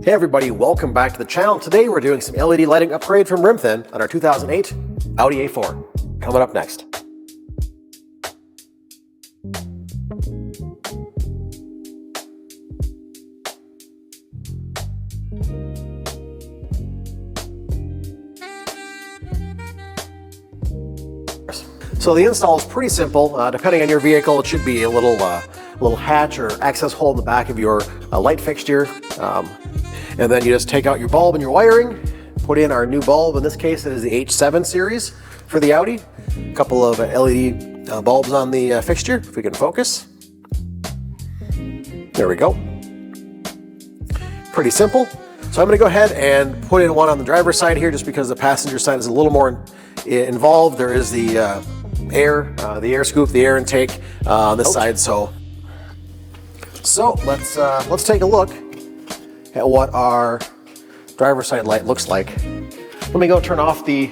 Hey everybody, welcome back to the channel. Today we're doing some LED lighting upgrade from Rimthin on our 2008 Audi A4. Coming up next. So the install is pretty simple. Depending on your vehicle, it should be a little hatch or access hole in the back of your light fixture. And then you just take out your bulb and your wiring, put in our new bulb. In this case, it is the H7 series for the Audi. A couple of LED bulbs on the fixture, if we can focus. There we go. Pretty simple. So I'm going to go ahead and put in one on the driver's side here, just because the passenger side is a little more involved. There is the air scoop, the air intake on this side. So let's take a look at what our driver's side light looks like. Let me go turn off the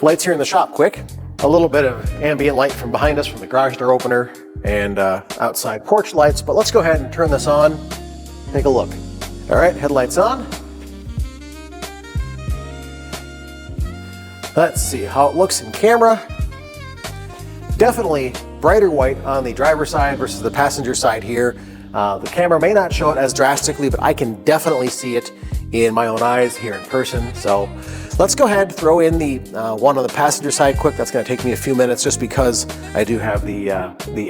lights here in the shop quick. A little bit of ambient light from behind us from the garage door opener and outside porch lights, but let's go ahead and turn this on. Take a look. All right, headlights on. Let's see how it looks in camera. Definitely brighter white on the driver's side versus the passenger side here. The camera may not show it as drastically, but I can definitely see it in my own eyes here in person. So let's go ahead and throw in the one on the passenger side quick. That's going to take me a few minutes just because I do have the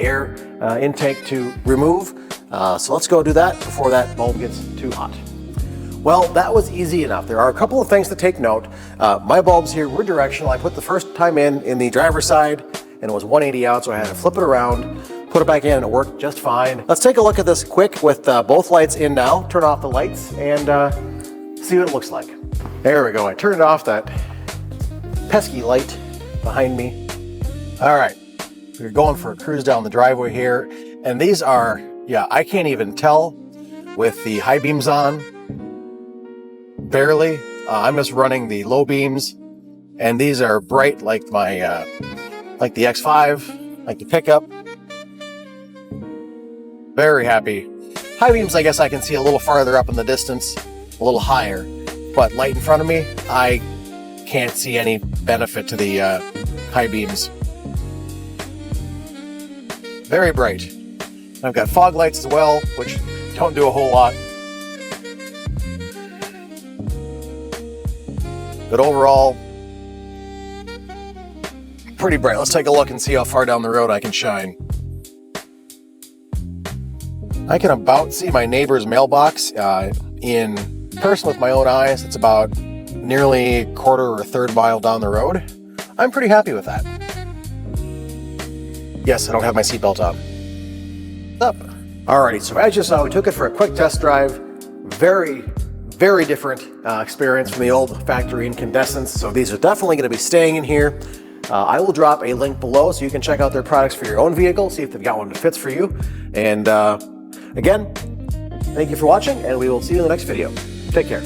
air intake to remove. So let's go do that before that bulb gets too hot. Well, that was easy enough. There are a couple of things to take note. My bulbs here were directional. I put the first time in the driver's side and it was 180 out, so I had to flip it around, put it back in, and it worked just fine. Let's take a look at this quick with both lights in now. Turn off the lights and see what it looks like. There we go. I turned off that pesky light behind me. All right, we're going for a cruise down the driveway here. And these are, yeah, I can't even tell with the high beams on. Barely. I'm just running the low beams. And these are bright like my, like the X5, like the pickup. Very happy. High beams, I guess I can see a little farther up in the distance, a little higher, but light in front of me, I can't see any benefit to the high beams. Very bright. I've got fog lights as well, which don't do a whole lot. But overall, pretty bright. Let's take a look and see how far down the road I can shine. I can about see my neighbor's mailbox in person with my own eyes. It's about nearly a quarter or a third mile down the road. I'm pretty happy with that. Yes, I don't have my seatbelt on. Up. Alrighty, so as you saw, we took it for a quick test drive. Very different experience from the old factory incandescents. So these are definitely going to be staying in here. I will drop a link below so you can check out their products for your own vehicle, see if they've got one that fits for you. And again, thank you for watching, and we will see you in the next video. Take care.